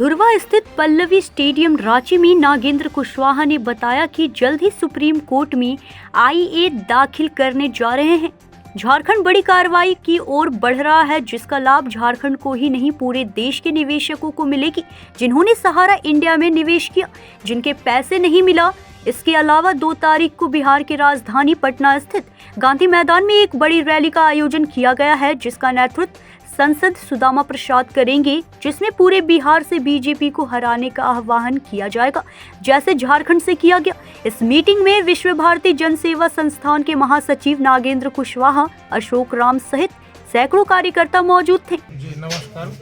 धुरवा स्थित पल्लवी स्टेडियम रांची में नागेंद्र कुशवाहा ने बताया कि जल्द ही सुप्रीम कोर्ट में आईए दाखिल करने जा रहे हैं। झारखंड बड़ी कार्रवाई की ओर बढ़ रहा है, जिसका लाभ झारखंड को ही नहीं पूरे देश के निवेशकों को मिलेगी, जिन्होंने सहारा इंडिया में निवेश किया, जिनके पैसे नहीं मिला। इसके अलावा 2 तारीख को बिहार की राजधानी पटना स्थित गांधी मैदान में एक बड़ी रैली का आयोजन किया गया है, जिसका नेतृत्व सांसद सुदामा प्रसाद करेंगे, जिसमें पूरे बिहार से बीजेपी को हराने का आह्वान किया जाएगा, जैसे झारखंड से किया गया। इस मीटिंग में विश्व भारती जन सेवा संस्थान के महासचिव नागेंद्र कुशवाहा, अशोक राम सहित सैकड़ों कार्यकर्ता मौजूद थे। जी नमस्कार।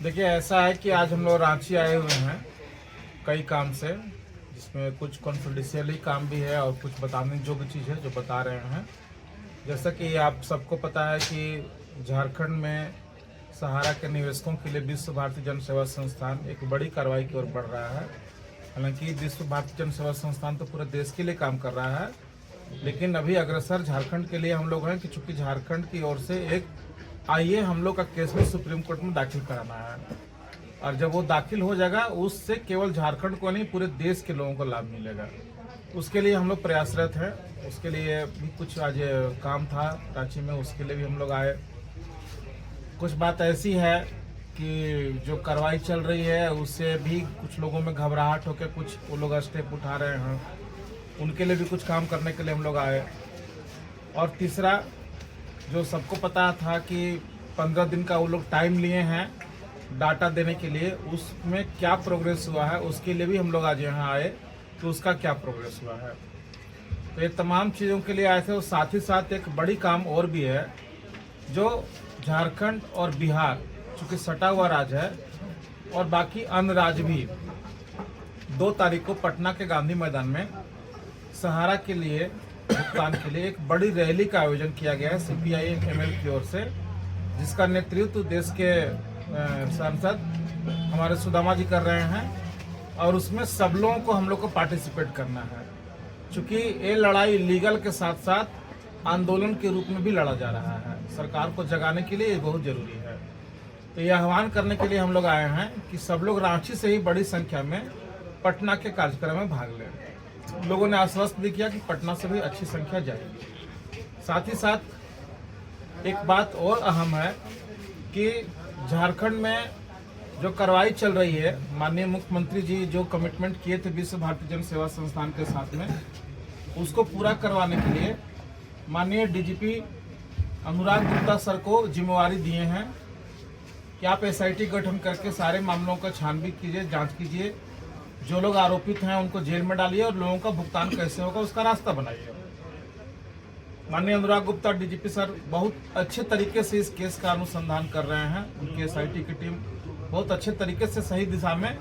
देखिए, ऐसा है कि आज हम लोग रांची आए हुए हैं कई काम से, जिसमें कुछ कॉन्फिडेंशियल काम भी है और कुछ बताने योग्य चीज़ है जो बता रहे हैं। जैसा कि आप सबको पता है कि झारखंड में सहारा के निवेशकों के लिए विश्व भारती जन सेवा संस्थान एक बड़ी कार्रवाई की ओर बढ़ रहा है। हालांकि विश्व भारती जन सेवा संस्थान तो पूरे देश के लिए काम कर रहा है, लेकिन अभी अग्रसर झारखंड के लिए हम लोग हैं कि चूंकि झारखंड की ओर से एक आईए हम लोग का केस में सुप्रीम कोर्ट में दाखिल कराना है, और जब वो दाखिल हो जाएगा उससे केवल झारखंड को नहीं पूरे देश के लोगों को लाभ मिलेगा। उसके लिए हम लोग प्रयासरत हैं। उसके लिए भी कुछ आज काम था रांची में, उसके लिए भी हम लोग आए। कुछ बात ऐसी है कि जो कार्रवाई चल रही है उससे भी कुछ लोगों में घबराहट होकर कुछ वो लोग स्टेप उठा रहे हैं, उनके लिए भी कुछ काम करने के लिए हम लोग आए। और तीसरा, जो सबको पता था कि 15 दिन का वो लोग टाइम लिए हैं डाटा देने के लिए, उसमें क्या प्रोग्रेस हुआ है उसके लिए भी हम लोग आज यहाँ आए कि उसका क्या प्रोग्रेस हुआ है। तो ये तमाम चीज़ों के लिए आए थे। और साथ ही साथ एक बड़ी काम और भी है, जो झारखंड और बिहार चूँकि सटा हुआ राज्य है और बाकी अन्य राज्य भी 2 तारीख को पटना के गांधी मैदान में सहारा के लिए भुगतान के लिए एक बड़ी रैली का आयोजन किया गया है CPI-ML की ओर से, जिसका नेतृत्व देश के सांसद हमारे सुदामा जी कर रहे हैं। और उसमें सब लोगों को हम लोग को पार्टिसिपेट करना है, क्योंकि ये लड़ाई लीगल के साथ साथ आंदोलन के रूप में भी लड़ा जा रहा है। सरकार को जगाने के लिए ये बहुत जरूरी है। तो ये आह्वान करने के लिए हम लोग आए हैं कि सब लोग रांची से ही बड़ी संख्या में पटना के कार्यक्रम में भाग लें। लोगों ने आश्वस्त भी किया कि पटना से भी अच्छी संख्या जाएगी। साथ ही साथ एक बात और अहम है कि झारखंड में जो कार्रवाई चल रही है, माननीय मुख्यमंत्री जी जो कमिटमेंट किए थे विश्व भारती जन सेवा संस्थान के साथ में, उसको पूरा करवाने के लिए माननीय DGP अनुराग गुप्ता सर को जिम्मेवारी दिए हैं कि आप SIT गठन करके सारे मामलों का छानबीन कीजिए, जांच कीजिए, जो लोग आरोपित हैं उनको जेल में डालिए और लोगों का भुगतान कैसे होगा उसका रास्ता बनाइए। माननीय अनुराग गुप्ता DGP सर बहुत अच्छे तरीके से इस केस का अनुसंधान कर रहे हैं। उनकी SIT की टीम बहुत अच्छे तरीके से सही दिशा में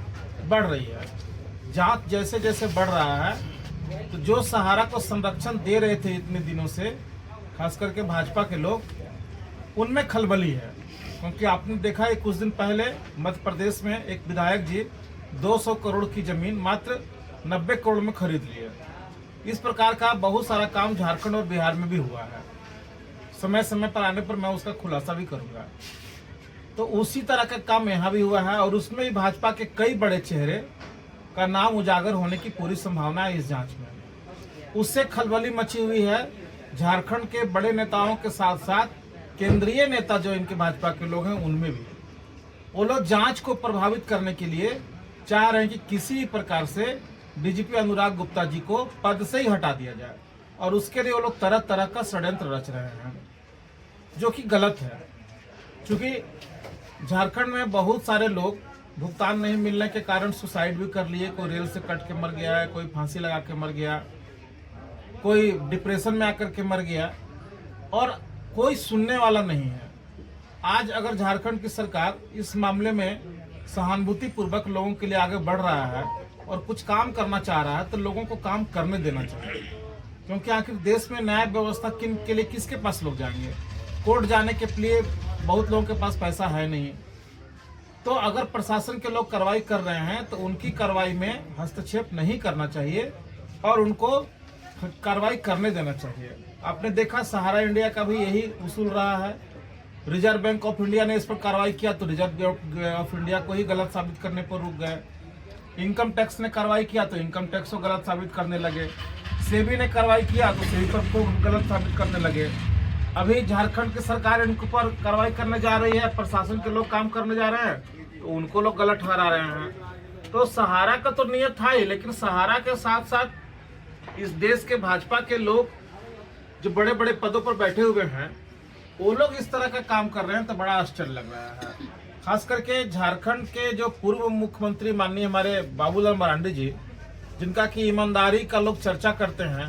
बढ़ रही है। जांच जैसे जैसे बढ़ रहा है, तो जो सहारा को संरक्षण दे रहे थे इतने दिनों से, खास करके भाजपा के लोग, उनमें खलबली है। क्योंकि आपने देखा है कुछ दिन पहले मध्य प्रदेश में एक विधायक जी 200 करोड़ की जमीन मात्र 90 करोड़ में खरीद लिए। इस प्रकार का बहुत सारा काम झारखंड और बिहार में भी हुआ है। समय समय पर आने पर मैं उसका खुलासा भी करूंगा। तो उसी तरह का काम यहाँ भी हुआ है, और उसमें भी भाजपा के कई बड़े चेहरे का नाम उजागर होने की पूरी संभावना है इस जांच में। उससे खलबली मची हुई है। झारखंड के बड़े नेताओं के साथ साथ केंद्रीय नेता जो इनके भाजपा के लोग हैं उनमें भी, वो लोग जांच को प्रभावित करने के लिए चाह रहे हैं कि किसी भी प्रकार से DGP अनुराग गुप्ता जी को पद से ही हटा दिया जाए, और उसके लिए वो लोग तरह तरह का षड्यंत्र रच रहे हैं, जो कि गलत है। क्योंकि झारखंड में बहुत सारे लोग भुगतान नहीं मिलने के कारण सुसाइड भी कर लिए। कोई रेल से कट के मर गया है, कोई फांसी लगा के मर गया, कोई डिप्रेशन में आकर के मर गया, और कोई सुनने वाला नहीं है। आज अगर झारखंड की सरकार इस मामले में सहानुभूति पूर्वक लोगों के लिए आगे बढ़ रहा है और कुछ काम करना चाह रहा है, तो लोगों को काम करने देना चाहिए। क्योंकि आखिर देश में न्याय व्यवस्था किन के लिए, किसके पास लोग जाएंगे? कोर्ट जाने के लिए बहुत लोगों के पास पैसा है नहीं। तो अगर प्रशासन के लोग कार्रवाई कर रहे हैं तो उनकी कार्रवाई में हस्तक्षेप नहीं करना चाहिए और उनको कार्रवाई करने देना चाहिए। आपने देखा सहारा इंडिया का भी यही उसूल रहा है रिजर्व बैंक ऑफ इंडिया ने इस पर कार्रवाई किया तो रिजर्व बैंक ऑफ इंडिया को ही गलत साबित करने पर रुक गए। इनकम टैक्स ने कार्रवाई किया तो इनकम टैक्स को गलत साबित करने लगे। सेबी ने कार्रवाई किया तो सेबी पर को गलत साबित करने लगे। अभी झारखंड की सरकार इनके ऊपर कार्रवाई करने जा रही है, प्रशासन के लोग काम करने जा रहे हैं तो उनको लोग गलत ठहरा रहे हैं। तो सहारा का तो नियत था ही, लेकिन सहारा के साथ साथ इस देश के भाजपा के लोग जो बड़े बड़े पदों पर बैठे हुए हैं वो लोग इस तरह का काम कर रहे हैं तो बड़ा आश्चर्य लग रहा है। खास करके झारखंड के जो पूर्व मुख्यमंत्री माननीय हमारे बाबूलाल मरांडी जी, जिनका कि ईमानदारी का लोग चर्चा करते हैं,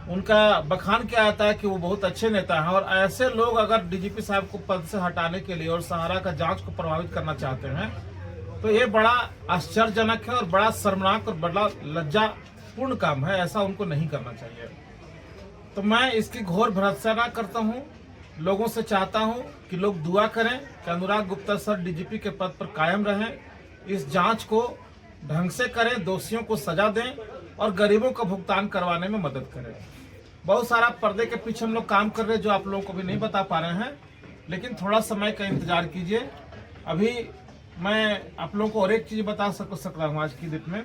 उनका बखान क्या आता है कि वो बहुत अच्छे नेता हैं। और ऐसे लोग अगर डीजीपी साहब को पद से हटाने के लिए और सहारा का जांच को प्रभावित करना चाहते हैं तो ये बड़ा आश्चर्यजनक है और बड़ा शर्मनाक और बड़ा लज्जापूर्ण काम है। ऐसा उनको नहीं करना चाहिए। तो मैं इसकी घोर भर्त्सना करता हूँ। लोगों से चाहता हूँ कि लोग दुआ करें कि अनुराग गुप्ता सर डीजीपी के पद पर कायम रहें, इस जांच को ढंग से करें, दोषियों को सजा दें और गरीबों का भुगतान करवाने में मदद करें। बहुत सारा पर्दे के पीछे हम लोग काम कर रहे हैं जो आप लोगों को भी नहीं बता पा रहे हैं, लेकिन थोड़ा समय का इंतजार कीजिए। अभी मैं आप लोगों को और एक चीज बता सकता हूँ आज की डेट में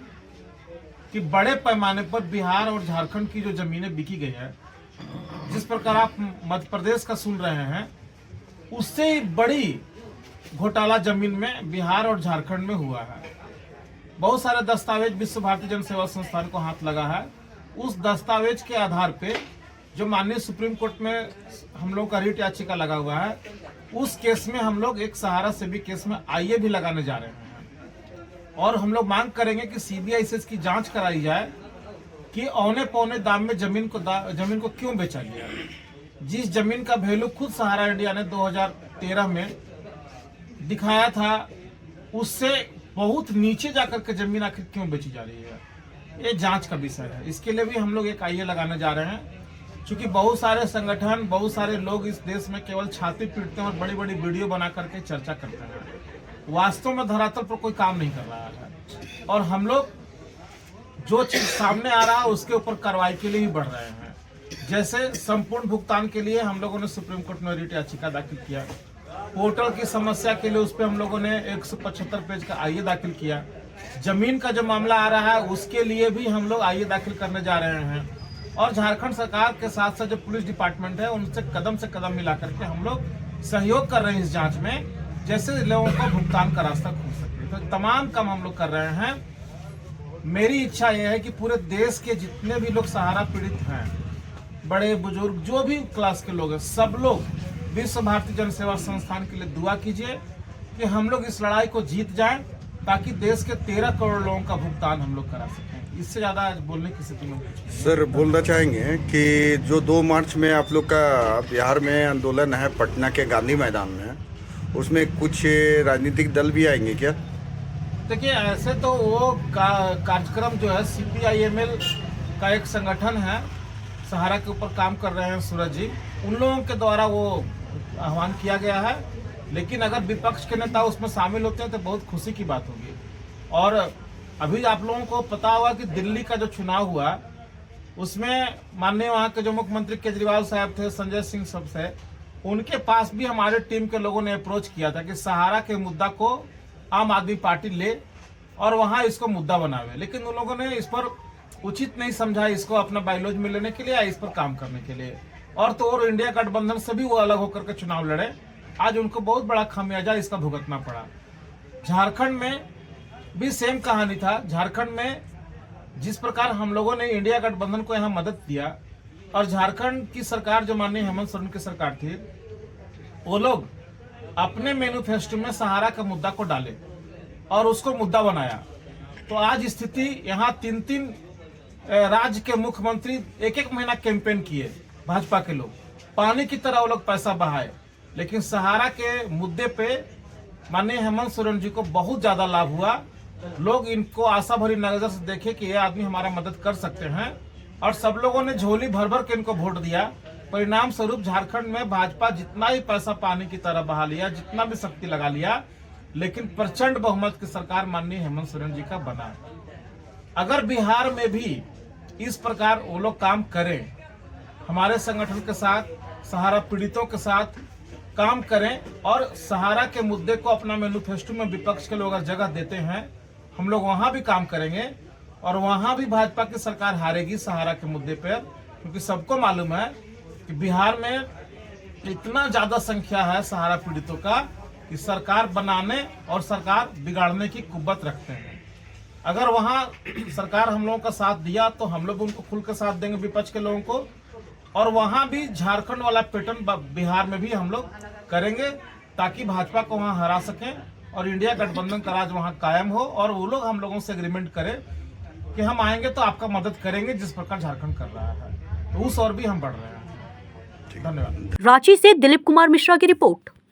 कि बड़े पैमाने पर बिहार और झारखंड की जो जमीनें बिकी गई है, जिस प्रकार आप मध्य प्रदेश का सुन रहे हैं, उससे ही बड़ी घोटाला जमीन में बिहार और झारखंड में हुआ है। बहुत सारे दस्तावेज विश्व भारती जन सेवा संस्थान को हाथ लगा है। उस दस्तावेज के आधार पे जो माननीय सुप्रीम कोर्ट में हम लोग का रिट याचिका लगा हुआ है, उस केस में हम लोग एक सहारा सेबी केस में आईए भी लगाने जा रहे हैं और हम लोग मांग करेंगे कि सीबीआई से इसकी जांच कराई जाए कि औने पौने दाम में जमीन को क्यों बेचा गया। जिस जमीन का वैल्यू खुद सहारा इंडिया ने 2013 में दिखाया था, उससे बहुत नीचे जाकर के जमीन आखिर क्यों बेची जा रही है, ये जांच का विषय है। इसके लिए भी हम लोग एक आईए लगाने जा रहे हैं। क्योंकि बहुत सारे संगठन, बहुत सारे लोग इस देश में केवल छाती पीटते हैं और बड़ी बड़ी वीडियो बना करके चर्चा करते हैं, वास्तव में धरातल पर कोई काम नहीं कर रहा है। और हम लोग जो चीज सामने आ रहा है उसके ऊपर कार्रवाई के लिए ही बढ़ रहे हैं। जैसे संपूर्ण भुगतान के लिए हम लोगों ने सुप्रीम कोर्ट में रिट याचिका दाखिल किया, पोर्टल की समस्या के लिए उस पर हम लोगों ने 175 पेज का आईए दाखिल किया, जमीन का जो मामला आ रहा है उसके लिए भी हम लोग आईए दाखिल करने जा रहे हैं। और झारखंड सरकार के साथ साथ जो पुलिस डिपार्टमेंट है उनसे कदम से कदम मिला करके हम लोग सहयोग कर रहे हैं इस जांच में, जैसे लोगों को भुगतान का रास्ता खुल सके। तो तमाम काम हम लोग कर रहे हैं। मेरी इच्छा यह है कि पूरे देश के जितने भी लोग सहारा पीड़ित हैं, बड़े बुजुर्ग जो भी क्लास के लोग हैं, सब लोग विश्व भारती जन सेवा संस्थान के लिए दुआ कीजिए कि हम लोग इस लड़ाई को जीत जाएं, ताकि देश के 13 करोड़ लोगों का भुगतान हम लोग करा सकें। इससे ज्यादा आज बोलने की स्थिति में सर बोलना चाहेंगे कि जो 2 मार्च में आप लोग का बिहार में आंदोलन है पटना के गांधी मैदान में, उसमें कुछ राजनीतिक दल भी आएंगे क्या? देखिए, ऐसे तो वो कार्यक्रम जो है CPIML का एक संगठन है, सहारा के ऊपर काम कर रहे हैं सूरज जी, उन लोगों के द्वारा वो आह्वान किया गया है। लेकिन अगर विपक्ष के नेता उसमें शामिल होते हैं तो बहुत खुशी की बात होगी। और अभी आप लोगों को पता होगा कि दिल्ली का जो चुनाव हुआ उसमें माननीय वहाँ के जो मुख्यमंत्री केजरीवाल साहब थे, संजय सिंह सब से, उनके पास भी हमारे टीम के लोगों ने अप्रोच किया था कि सहारा के मुद्दा को आम आदमी पार्टी ले और वहाँ इसको मुद्दा बनावे। लेकिन उन लोगों ने इस पर उचित नहीं समझा इसको अपना बाइलॉज में लेने के लिए या इस पर काम करने के लिए। और तो और इंडिया गठबंधन से भी वो अलग होकर के चुनाव लड़े। आज उनको बहुत बड़ा खामियाजा इसका भुगतना पड़ा। झारखंड में भी सेम कहानी था। झारखंड में जिस प्रकार हम लोगों ने इंडिया गठबंधन को यहाँ मदद दिया और झारखंड की सरकार जो माननीय हेमंत सोरेन की सरकार थी, वो लोग अपने मैनिफेस्टो में सहारा के मुद्दा को डाले और उसको मुद्दा बनाया। तो आज स्थिति यहाँ 3 राज्य के मुख्यमंत्री 1 महीना कैंपेन किए, भाजपा के लोग पानी की तरह वो लोग पैसा बहाए, लेकिन सहारा के मुद्दे पे माननीय हेमंत सोरेन जी को बहुत ज्यादा लाभ हुआ। लोग इनको आशा भरी नजर से देखे कि ये आदमी हमारा मदद कर सकते हैं और सब लोगों ने झोली भर भर के इनको वोट दिया। परिणाम स्वरूप झारखंड में भाजपा जितना ही पैसा पानी की तरह बहा लिया, जितना भी शक्ति लगा लिया, लेकिन प्रचंड बहुमत की सरकार माननीय हेमंत सोरेन जी का बना। अगर बिहार में भी इस प्रकार वो लोग काम करें, हमारे संगठन के साथ, सहारा पीड़ितों के साथ, काम करें और सहारा के मुद्दे को अपना मैनिफेस्टो में विपक्ष के लोग अगर जगह देते हैं, हम लोग वहां भी काम करेंगे और वहां भी भाजपा की सरकार हारेगी सहारा के मुद्दे पर, क्योंकि सबको मालूम है कि बिहार में इतना ज्यादा संख्या है सहारा पीड़ितों का कि सरकार बनाने और सरकार बिगाड़ने की कुव्वत रखते हैं। अगर वहां सरकार हम लोगों का साथ दिया तो हम लोग उनको खुल के साथ देंगे विपक्ष के लोगों को, और वहां भी झारखंड वाला पैटर्न बिहार में भी हम लोग करेंगे ताकि भाजपा को वहां हरा सकें और इंडिया गठबंधन का राज वहां कायम हो, और वो लोग हम लोगों से एग्रीमेंट करें कि हम आएंगे तो आपका मदद करेंगे जिस प्रकार झारखंड कर रहा है, तो उस और भी हम बढ़ रहे हैं। धन्यवाद। रांची से दिलीप कुमार मिश्रा की रिपोर्ट।